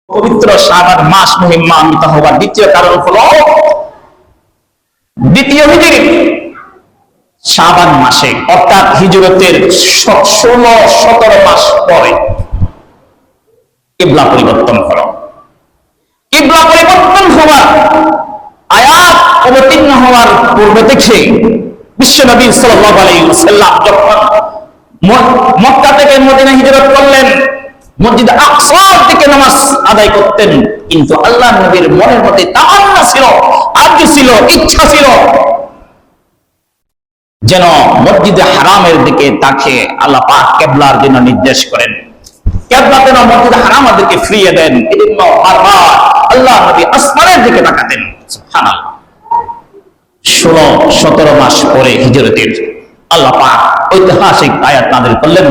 পবিত্র শাবান মাস মহিমান্বিত হওয়ার দ্বিতীয় কারণ হলো দ্বিতীয় হিজরি শাবান মাসে অর্থাৎ হিজরতের 16-17 মাস পরে কিবলা পরিবর্তন হলো। কিবলা পরিবর্তন হওয়ার আয়াত অবতীর্ণ হওয়ার পূর্বে থেকে বিশ্বনবী সাল্লাল্লাহু আলাইহি ওয়াসাল্লাম যখন মক্কা থেকে মদিনা হিজরত করলেন, মসজিদ আকসার দিকে নামাজ আদায় করতেন, কিন্তু আল্লাহ নবীর মনের মধ্যে তামান্না ছিল, আরজু ছিল, ইচ্ছা ছিল যেন মসজিদে হারামের দিকে তাকে আল্লাহ পাক কিবলার জন্য নির্দেশ করেন, কিবলা যেন মসজিদ হারামের দিকে ফিরিয়ে দেন। এজন্য বারবার আল্লাহ নবী আসমানের দিকে তাকাতেন। সুবহানাল্লাহ। 16-17 মাস পরে হিজরতের আল্লাহ পাক ঐতিহাসিক আয়াত নাযিল করলেন,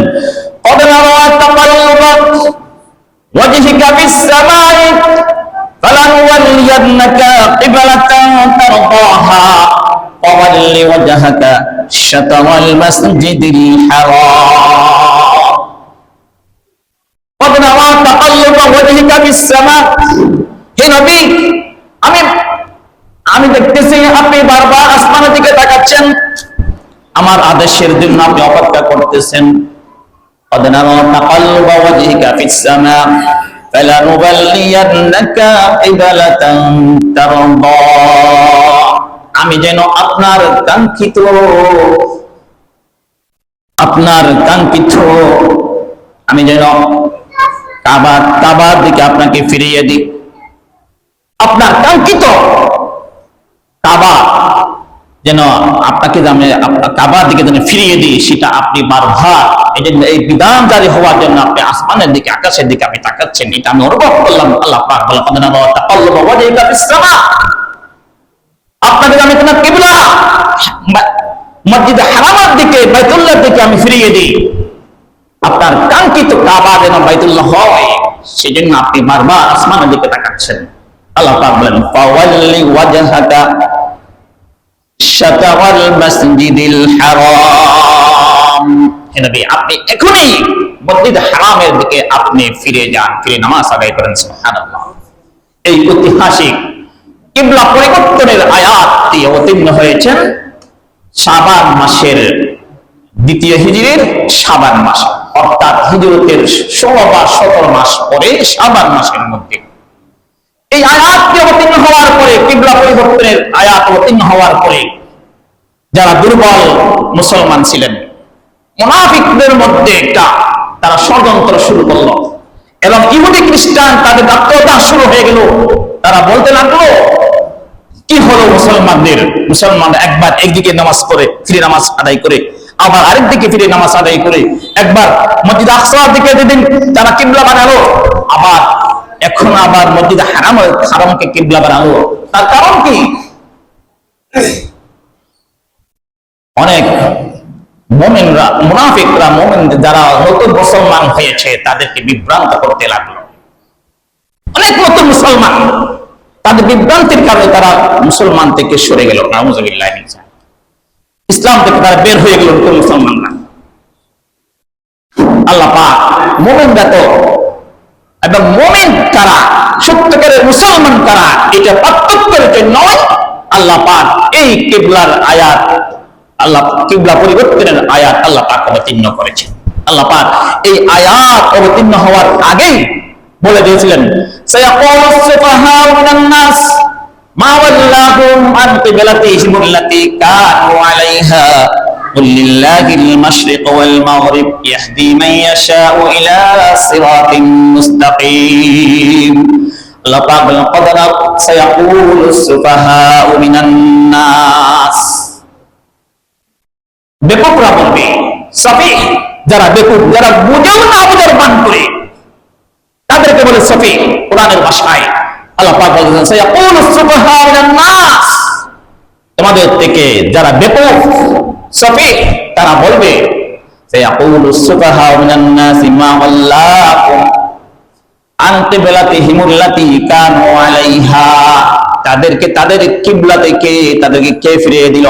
قد نرى تقلب وجهك في السماء فلنولينك قبلة ترضاها فول وجهك شطر المسجد الحرام قد نرى تقلب وجهك في السماء। হে নবী, আমি দেখতেছি আপনি বারবার আসমানের দিকে তাকাচ্ছেন, আমার আদেশের জন্য আপনি অপেক্ষা করতেছেন। قد نرى تقلب وجهك في السماء فلنولينك قبلة ترضاها। আমি যেন আপনার কাঙ্ক্ষিত আমি যেন কাবার দিকে আপনাকে ফিরিয়ে দিই। আপনার কাঙ্ক্ষিত কাবা যেন আপনাকে কাবার দিকে যেন ফিরিয়ে দিই, সেটা আপনি বারবার এই বিধান জারি হওয়ার জন্য আপনি আসমানের দিকে, আকাশের দিকে আপনি তাকাচ্ছেন, এটা আমি অনুভব করলাম। আল্লাহ পাক বলেন, আপনাদের আমি তোমার কিবলা মসজিদে হারামের দিকে, বাইতুল্লাহর দিকে আমি ফিরিয়ে দিই, আপনার কাঙ্ক্ষিত কাবা যেন বাইতুল্লাহ হয়, সেজন্য আপনি বারবার আসমানের দিকে তাকাচ্ছেন। আল্লাহ পাক বলেন, ফাওয়াল্লি ওয়াজহাকা শাতারাল মাসজিদিল হারাম। হে নবী, আপনি এখনই মসজিদ হারামের দিকে আপনি ফিরে যান, ফিরে নামাজ আদায় করেন। সুবহানাল্লাহ। এই ঐতিহাসিক কিবলা পরিবর্তনের আয়াতটি অবতীর্ণ হয়েছেন শাবান মাসের দ্বিতীয় হিজরির শাবান মাস, অর্থাৎ হিজরতের 16 বা 17 মাস পরে শাবান মাসের মধ্যে। এই আয়াতটি অবতীর্ণ হওয়ার পরে, কিবলা পরিবর্তনের আয়াত অবতীর্ণ হওয়ার পরে যারা দুর্বল মুসলমান ছিলেন, মুনাফিকদের মধ্যে তারা ষড়যন্ত্র শুরু করলো এবং ইহুদি খ্রিস্টান তাদের আত্মদাহ শুরু হয়ে গেল। তারা বলতে লাগলো, কি হলো মুসলমানরা একবার একদিকে নামাজ করে ফিরে নামাজ আদায় করে, আবার আরেক দিকে ফিরে নামাজ আদায় করে, একবার মসজিদ আকসার দিকে যেদিন তারা কিবলা বানালো, এখন আবার মসজিদ হারামকে কিবলা বানালো। তার কারণ কি? অনেক মুমিনরা, মুনাফিকরা, যারা নতুন মুসলমান হয়েছে তাদেরকে বিভ্রান্ত করতে লাগলো। অনেক নতুন মুসলমান, তাদের বিভ্রান্তির কারণে তারা মুসলমান থেকে সরে গেল, নাউযুবিল্লাহ, ইসলাম থেকে তারা বের হয়ে গেল নতুন মুসলমানরা। আল্লাহ পাক মুমিনরা তো এবং মুমিন কারা, সত্যিকারের মুসলমান কারা, এটা পার্থক্যের জন্য আল্লাহ পাক এই কিবলার আয়াত, আল্লাহ কিবলা পরিবর্তনের আয়াত আল্লাহ পাক অবতীর্ণ করেছেন। আল্লাহ পাক এই আয়াত অবতীর্ণ হওয়ার আগেই বলে দিয়েছিলেন, সায়াকুলু সুফাহাউ মিনান নাস মা ওয়াল্লাহুম আন কিবলাতিহিম আল্লাতী কানু আলাইহা কুল লিল্লাহিল মাশরিক ওয়াল মাগরিব ইয়াহদি মান ইয়াশাউ ইলা সিরাতিন মুস্তাকিম। আল্লাহ পাক বলেন, ক্বাদ সায়াকুলু সুফাহাউ মিনান নাস, বেকুবরা বলবে, সফিহ যারা বেকুব, যারা বুঝেও না বুঝার ভান করে, তাদেরকে বলে সফিহ। কোরআনের ভাষায় আল্লাহ পাক বলেছেন, সায়াকুলু সুফাহাউ মিনান নাস, তোমাদের থেকে যারা বেকুব সফিহ তারা বলবে, সায়াকুলু সুফাহাউ মিনান নাস মা ওয়াল্লাহুম আন কিবলাতিহিম আল্লাতী কানু আলাইহা, তাদেরকে তাদের কিবলা থেকে তাদেরকে কে ফিরিয়ে দিল?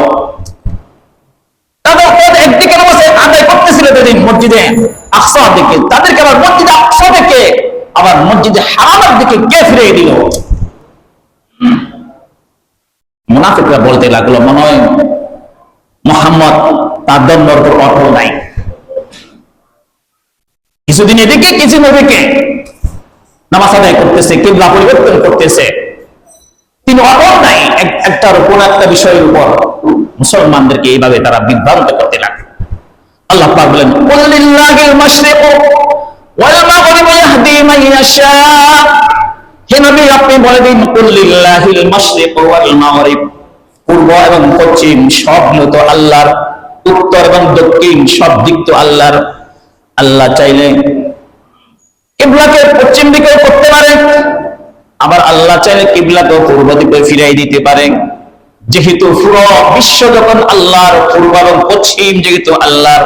একদিকে নামাজ আদায় করতেছিল যেদিন মসজিদে আকসার দিকে, তাদেরকে আবার মসজিদে আকসা থেকে আবার মসজিদে হারামের দিকে কে ফিরিয়ে দিল? মুনাফিকরা বলতে লাগলো, মনে হয় মুহাম্মদ তার ধর্মের উপর অটল নাই। কিছুদিন এদিকে কিছুদিন ওদিকে নামাজ আদায় করতেছে, কিবলা পরিবর্তন করতেছে, তিনি অটল নাই একটার কোন একটা বিষয়ের উপর। মুসলমানদেরকে এইভাবে তারা বিভ্রান্ত করতে লাগে। আল্লাহ পাক বলেন, কুল্লিল্লাহিল মাশরিকু ওয়াল মাগরিবু ইয়াহদি মান ইয়াশা। হে নবী, আপনি বলে দিন, কুল্লিল্লাহিল মাশরিকু ওয়াল মাগরিব, পূর্ব এবং পশ্চিম সব তো আল্লাহর, উত্তর এবং দক্ষিণ সব দিক তো আল্লাহর। আল্লাহ চাইলে কিবলাকে পশ্চিম দিকে করতে পারে, আবার আল্লাহ চাইলে কিবলাকে পূর্ব দিকে ফিরাই দিতে পারে। যেহেতু পুরো বিশ্ব যখন আল্লাহর, পূর্ব এবং পশ্চিম যেহেতু আল্লাহর,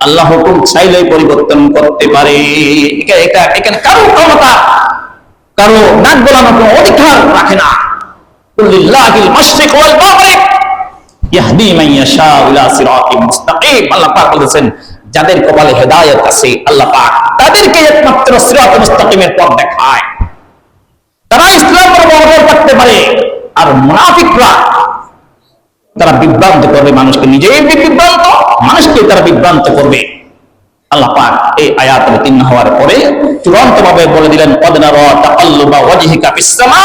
আল্লাহ হুকুম চাইলে পরিবর্তন করতে পারে। এখানে কারো ক্ষমতা, কারো নাক গলানোর কোনো অধিকার রাখে না। কুল্লিল্লাহিল মাশরিক ওয়াল মাগরিব ইয়াহদি মান ইয়াশা ইলা সিরাতিন মুস্তাকিম। আল্লাহ পাক বলেছেন, যাদের কপালে হেদায়েত আছে আল্লাহ পাক তাদেরকে একমাত্র সিরাত মুস্তাকিমের পথ দেখায়। তারা ইসলামের বহর করতে পারে। আর মুনাফিকরা তারা বিভ্রান্ত করবে মানুষকে, নিজেই বিভ্রান্ত, মানুষকে তারা বিভ্রান্ত করবে। আল্লাহ পাক এই আয়াত অবতীর্ণ হওয়ার পরে চূড়ান্ত ভাবে বলে দিলেন, ক্বাদ নারা তাকাল্লুবা ওয়াজহিকা ফিস সামা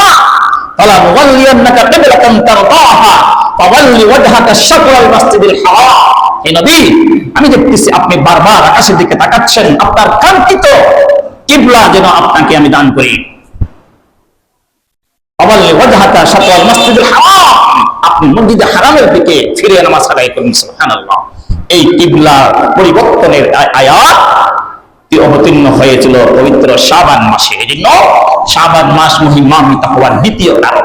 ফালানুওয়াল্লিয়ান্নাকা কিবলাতান তারদাহা ফাওয়াল্লি ওয়াজহাকা শাতরাল মাসজিদিল হারাম। হে নবী, আমি দেখতেছি আপনি বারবার আকাশের দিকে তাকাচ্ছেন, আপনার কাঙ্ক্ষিত কিবলা যেন আপনাকে আমি দান করি। ফাওয়াল্লি ওয়াজহাকা শাতরাল মাসজিদিল হারাম, আপনি মসজিদে হারামের দিকে ফিরে নামাজ আদায় করুন। সুবহানাল্লাহ। এই কিবলা পরিবর্তনের আয়াত অবতীর্ণ হয়েছিল পবিত্র শাবান মাসে। এজন্য শাবান মাস মহিমান্বিত হওয়ার দ্বিতীয় কারণ।